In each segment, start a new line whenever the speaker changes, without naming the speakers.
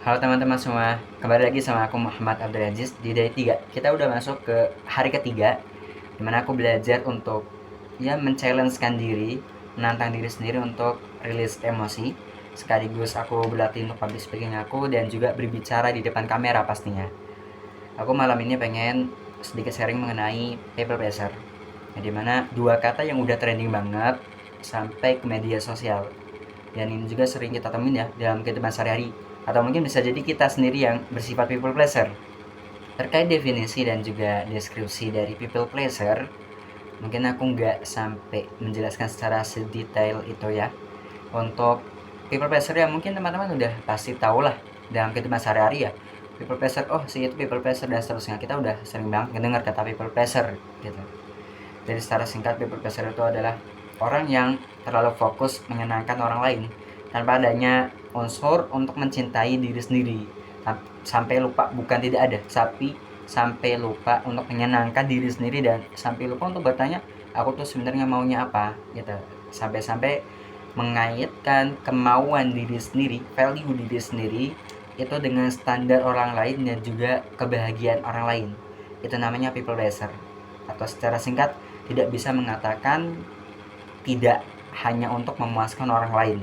Halo teman-teman semua, kembali lagi sama aku Muhammad Abdul Aziz di Day 3. Kita udah masuk ke hari ketiga, dimana aku belajar untuk men-challengekan diri, menantang diri sendiri untuk rilis emosi. Sekaligus aku berlatih untuk public speaking aku dan juga berbicara di depan kamera pastinya. Aku malam ini pengen sedikit sharing mengenai people pleaser, dimana dua kata yang udah trending banget sampai ke media sosial. Dan ini juga sering kita temuin ya dalam kehidupan sehari-hari, atau mungkin bisa jadi kita sendiri yang bersifat people pleaser. Terkait definisi dan juga deskripsi dari people pleaser, mungkin aku nggak sampai menjelaskan secara sedetail itu ya. Untuk people pleaser ya mungkin teman-teman udah pasti tahu lah dalam kehidupan sehari-hari ya. People pleaser, oh si itu people pleaser dan seterusnya. Kita udah sering banget mendengar kata people pleaser gitu. Jadi secara singkat, people pleaser itu adalah orang yang terlalu fokus menyenangkan orang lain tanpa adanya unsur untuk mencintai diri sendiri, sampai lupa, bukan tidak ada, tapi sampai lupa untuk menyenangkan diri sendiri dan sampai lupa untuk bertanya aku tuh sebenarnya maunya apa gitu. Sampai-sampai mengaitkan kemauan diri sendiri, value diri sendiri itu dengan standar orang lain dan juga kebahagiaan orang lain. Itu namanya people pleaser, atau secara singkat tidak bisa mengatakan tidak hanya untuk memuaskan orang lain.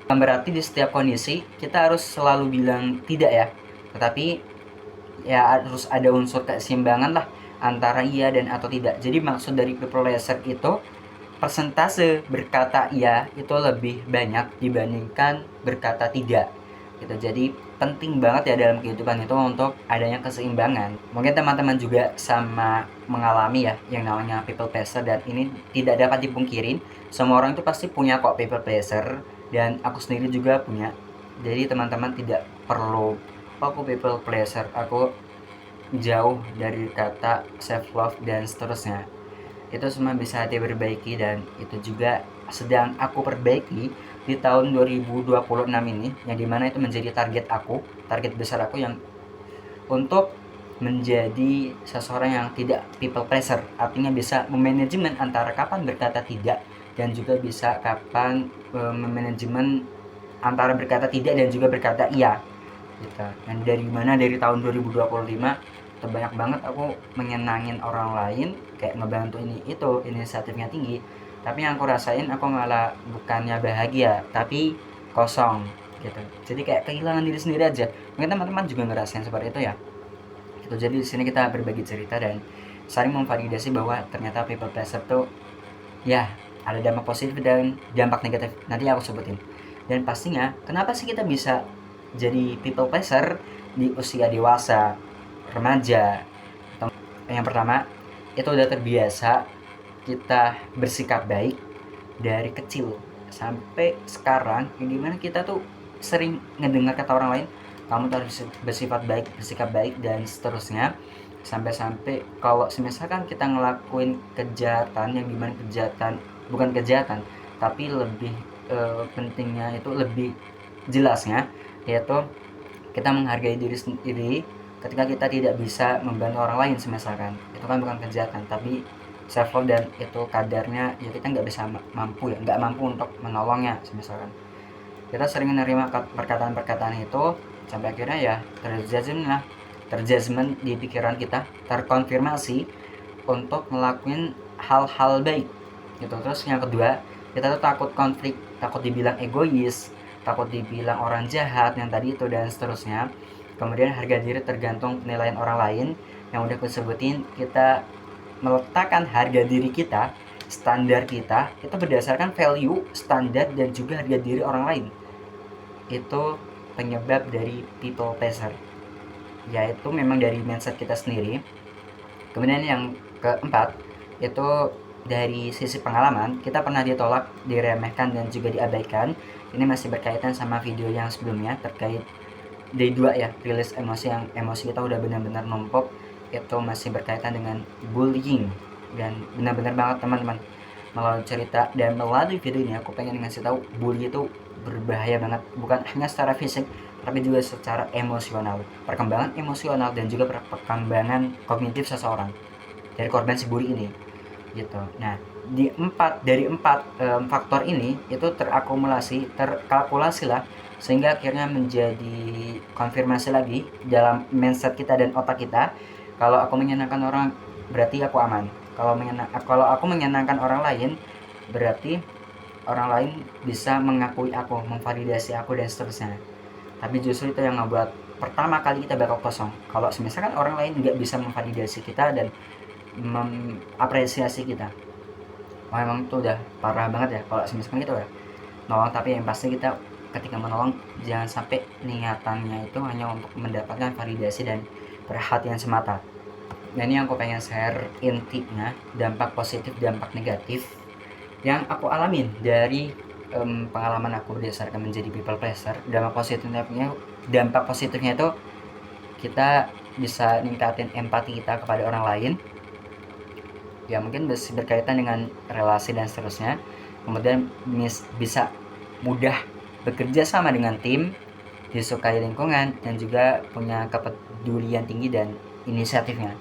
Bukan berarti di setiap kondisi kita harus selalu bilang tidak ya, tetapi ya harus ada unsur keseimbangan lah antara iya dan atau tidak. Jadi maksud dari people pleaser itu persentase berkata iya itu lebih banyak dibandingkan berkata tidak gitu. Jadi penting banget ya dalam kehidupan itu untuk adanya keseimbangan. Mungkin teman-teman juga sama mengalami ya yang namanya people pleaser, dan ini tidak dapat dipungkirin, semua orang itu pasti punya kok people pleaser, dan aku sendiri juga punya. Jadi teman-teman tidak perlu aku people pleaser, aku jauh dari kata self love dan seterusnya. Itu semua bisa diperbaiki dan itu juga sedang aku perbaiki di tahun 2026 ini, yang dimana itu menjadi target besar aku yang untuk menjadi seseorang yang tidak people pleaser, artinya bisa memanajemen antara kapan berkata tidak dan juga bisa kapan memanajemen antara berkata tidak dan juga berkata iya gitu. Dan dari tahun 2025 itu banyak banget aku menyenangin orang lain, kayak ngebantu ini itu, inisiatifnya tinggi, tapi yang aku rasain aku malah bukannya bahagia tapi kosong gitu. Jadi kayak kehilangan diri sendiri aja. Mungkin teman-teman juga ngerasain seperti itu ya gitu. Jadi di sini kita berbagi cerita dan saling memvalidasi bahwa ternyata people pleaser tuh ya ada dampak positif dan dampak negatif, nanti aku sebutin. Dan pastinya kenapa sih kita bisa jadi people pleaser di usia dewasa, remaja? Yang pertama, itu udah terbiasa kita bersikap baik dari kecil sampai sekarang, yang dimana kita tuh sering ngedengar kata orang lain, kamu tuh harus bersifat baik, bersikap baik dan seterusnya. Sampai-sampai kalau misalkan kita ngelakuin kejahatan, yang dimana kejahatan bukan kejahatan tapi lebih pentingnya itu lebih jelasnya, yaitu kita menghargai diri sendiri ketika kita tidak bisa membantu orang lain. Misalkan itu kan bukan kejahatan tapi self love, dan itu kadarnya ya kita nggak bisa mampu, ya nggak mampu untuk menolongnya. Misalkan kita sering menerima perkataan-perkataan itu sampai akhirnya ya terjudgment di pikiran kita, terkonfirmasi untuk ngelakuin hal-hal baik gitu. Terus yang kedua, kita tuh takut konflik, takut dibilang egois, takut dibilang orang jahat yang tadi itu dan seterusnya. Kemudian harga diri tergantung penilaian orang lain, yang udah aku sebutin. Kita meletakkan harga diri kita, standar kita itu berdasarkan value, standar dan juga harga diri orang lain. Itu penyebab dari people pleaser, yaitu memang dari mindset kita sendiri. Kemudian yang keempat, itu dari sisi pengalaman, kita pernah ditolak, diremehkan dan juga diabaikan. Ini masih berkaitan sama video yang sebelumnya terkait day 2 ya, rilis emosi, yang emosi kita udah benar-benar numpuk. Itu masih berkaitan dengan bullying, dan benar-benar banget teman-teman, melalui cerita dan melalui video ini aku pengen ngasih tahu bully itu berbahaya banget, bukan hanya secara fisik tapi juga secara emosional, perkembangan emosional dan juga perkembangan kognitif seseorang dari korban si bully ini gitu. Nah, dari empat faktor ini itu terkalkulasi lah sehingga akhirnya menjadi konfirmasi lagi dalam mindset kita dan otak kita, kalau aku menyenangkan orang berarti aku aman, kalau aku menyenangkan orang lain berarti orang lain bisa mengakui aku, memvalidasi aku dan seterusnya. Tapi justru itu yang ngebuat pertama kali kita bakal kosong. Kalau misalkan orang lain nggak bisa memvalidasi kita dan mengapresiasi kita, wah emang itu udah parah banget ya. Kalau misalkan kita udah nolong, tapi yang pasti kita ketika menolong jangan sampai niatannya itu hanya untuk mendapatkan validasi dan perhatian semata. Dan ini yang aku pengen share intinya, dampak positif, dampak negatif yang aku alamin dari pengalaman aku berdasarkan menjadi people pleaser. Dampak positifnya itu kita bisa ningkatin empati kita kepada orang lain, ya mungkin berkaitan dengan relasi dan seterusnya. Kemudian bisa mudah bekerja sama dengan tim, disukai lingkungan, dan juga punya kepedulian tinggi dan inisiatifnya.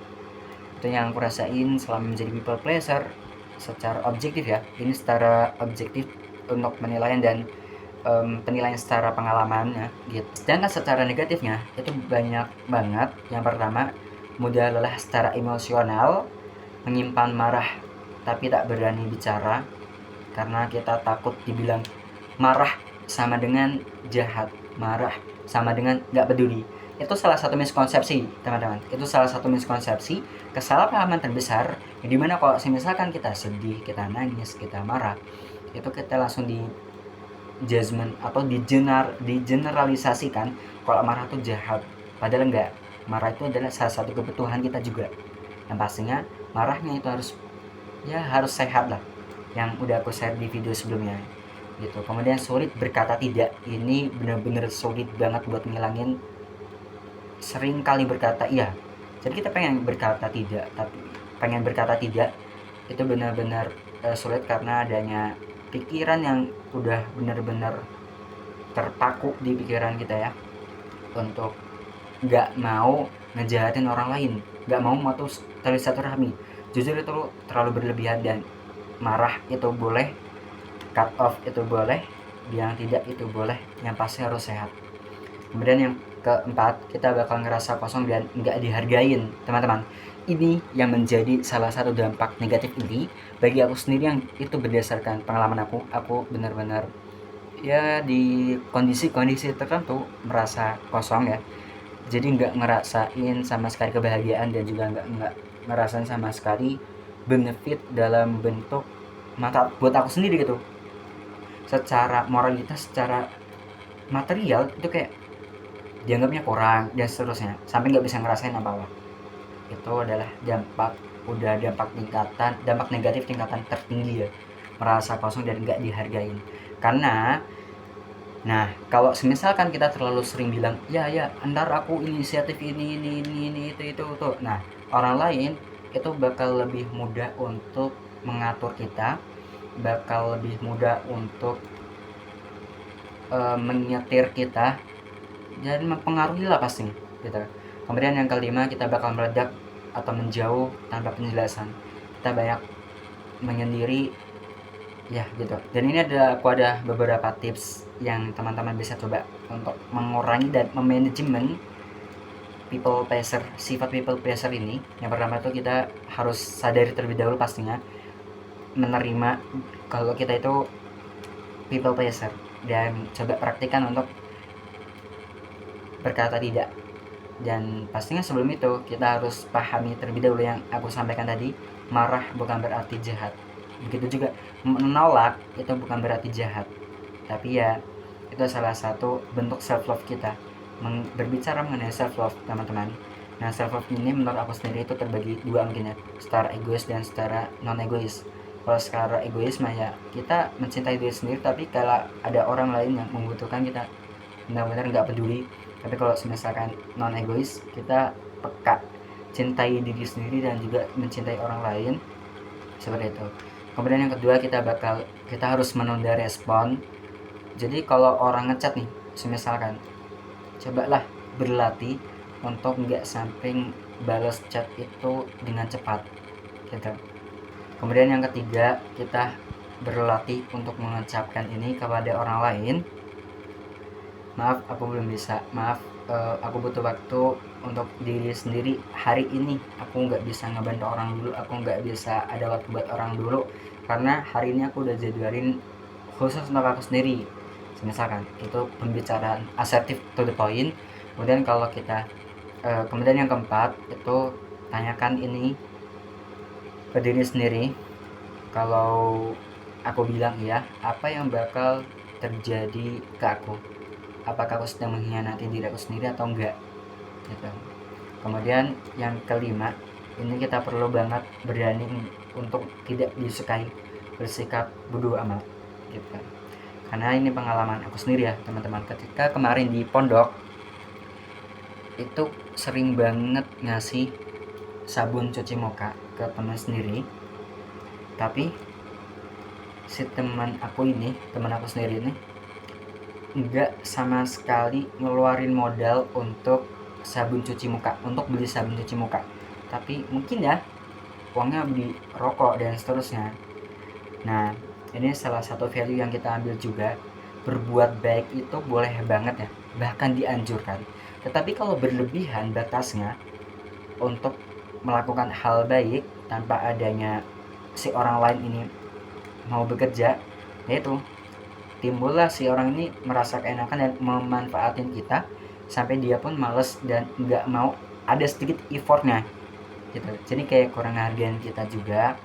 Itu yang aku rasain selama menjadi people pleaser secara objektif ya. Ini secara objektif untuk penilaian dan penilaian secara pengalamannya gitu. Sedangkan secara negatifnya itu banyak banget. Yang pertama, mudah lelah secara emosional, menyimpan marah tapi tak berani bicara karena kita takut dibilang marah sama dengan jahat, marah sama dengan nggak peduli. Itu salah satu miskonsepsi, teman-teman. Itu salah satu miskonsepsi, kesalahpahaman terbesar, yang dimana kalau misalkan kita sedih, kita nangis, kita marah, itu kita langsung di judgment atau digeneralisasikan kalau marah itu jahat. Padahal enggak. Marah itu adalah salah satu kebutuhan kita juga. Yang pastinya marahnya itu harus sehat lah, yang udah aku share di video sebelumnya gitu. Kemudian sulit berkata tidak, ini bener-bener sulit banget buat ngilangin sering kali berkata iya. Jadi kita pengen berkata tidak, tapi itu benar-benar sulit karena adanya pikiran yang udah benar-benar terpaku di pikiran kita ya, untuk nggak mau ngejahatin orang lain, nggak mau memutus tali silaturahmi. Jujur itu terlalu berlebihan, dan marah itu boleh, cut off itu boleh, bilang tidak itu boleh, yang pasti harus sehat. Kemudian yang keempat, kita bakal ngerasa kosong dan nggak dihargain, teman-teman. Ini yang menjadi salah satu dampak negatif ini bagi aku sendiri, yang itu berdasarkan pengalaman aku benar-benar ya di kondisi-kondisi tertentu merasa kosong ya. Jadi nggak ngerasain sama sekali kebahagiaan, dan juga nggak ngerasain sama sekali benefit dalam bentuk mata buat aku sendiri gitu. Secara moralitas, secara material itu kayak dianggapnya kurang dan seterusnya, sampai nggak bisa ngerasain apa-apa. Itu adalah dampak negatif tingkatan tertinggi ya, merasa kosong dan nggak dihargain. Karena kalau misalkan kita terlalu sering bilang ya ntar aku inisiatif ini itu tuh, nah orang lain itu bakal lebih mudah untuk mengatur kita, bakal lebih mudah untuk menyetir kita dan mempengaruhi lah pasti gitu. Kemudian yang kelima, kita bakal meledak atau menjauh tanpa penjelasan. Kita banyak menyendiri ya gitu. Dan ini aku ada beberapa tips yang teman-teman bisa coba untuk mengurangi dan memanajemen sifat people pleaser ini. Yang pertama itu kita harus sadari terlebih dahulu pastinya, menerima kalau kita itu people pleaser, dan coba praktikkan untuk berkata tidak. Dan pastinya sebelum itu kita harus pahami terlebih dahulu yang aku sampaikan tadi, marah bukan berarti jahat. Begitu juga menolak itu bukan berarti jahat, tapi ya itu salah satu bentuk self love kita. Berbicara mengenai self love, teman-teman, nah self love ini menurut aku sendiri itu terbagi dua mungkin ya, secara egois dan secara non egois. Kalau secara egois mah ya kita mencintai diri sendiri, tapi kalau ada orang lain yang membutuhkan kita benar-benar nggak peduli. Tapi kalau misalkan non egois, kita peka, cintai diri sendiri dan juga mencintai orang lain, seperti itu. Kemudian yang kedua, kita harus menunda respon. Jadi kalau orang ngechat nih, misalkan, cobalah berlatih untuk nggak sampai balas chat itu dengan cepat gitu. Kemudian yang ketiga, kita berlatih untuk mengucapkan ini kepada orang lain maaf aku belum bisa, maaf aku butuh waktu untuk diri sendiri hari ini, aku nggak bisa ngebantu orang dulu, aku nggak bisa ada waktu buat orang dulu karena hari ini aku udah jadwalin khusus untuk aku sendiri. Misalkan itu pembicaraan asertif to the point. Kemudian kalau kita kemudian yang keempat itu tanyakan ini ke diri sendiri, kalau aku bilang iya, apa yang bakal terjadi ke aku, apakah aku sedang mengkhianati diri aku sendiri atau enggak gitu. Kemudian yang kelima, ini kita perlu banget berani untuk tidak disukai, bersikap bodo amat gitu. Karena ini pengalaman aku sendiri ya teman-teman, ketika kemarin di pondok itu sering banget ngasih sabun cuci muka ke teman sendiri, tapi si teman aku sendiri ini enggak sama sekali ngeluarin modal untuk sabun cuci muka, untuk beli sabun cuci muka, tapi mungkin ya uangnya beli rokok dan seterusnya. Nah, ini salah satu value yang kita ambil juga, berbuat baik itu boleh banget ya, bahkan dianjurkan. Tetapi kalau berlebihan batasnya untuk melakukan hal baik tanpa adanya si orang lain ini mau bekerja, yaitu timbullah si orang ini merasa keenakan dan memanfaatin kita sampai dia pun males dan nggak mau ada sedikit effortnya gitu. Jadi kayak kurang hargain kita juga.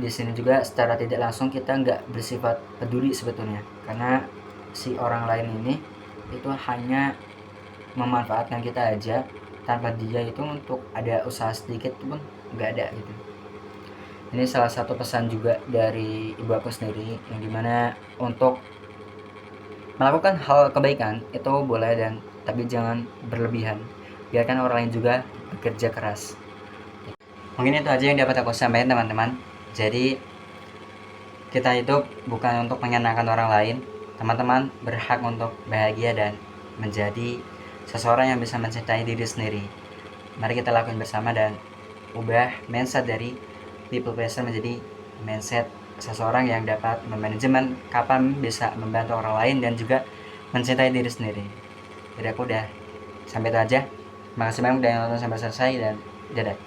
Di sini juga secara tidak langsung kita nggak bersifat peduli sebetulnya, karena si orang lain ini itu hanya memanfaatkan kita aja, tanpa dia itu untuk ada usaha sedikit pun nggak ada gitu. Ini salah satu pesan juga dari ibu aku sendiri, yang dimana untuk melakukan hal kebaikan itu boleh, dan tapi jangan berlebihan, biarkan orang lain juga bekerja keras. Mungkin itu aja yang dapat aku sampaikan teman-teman. Jadi kita hidup bukan untuk menyenangkan orang lain. Teman-teman berhak untuk bahagia dan menjadi seseorang yang bisa mencintai diri sendiri. Mari kita lakukan bersama dan ubah mindset dari people pleaser menjadi mindset seseorang yang dapat memanajemen kapan bisa membantu orang lain dan juga mencintai diri sendiri. Jadi aku udah sampai itu aja. Makasih banyak udah nonton sampai selesai dan dadah.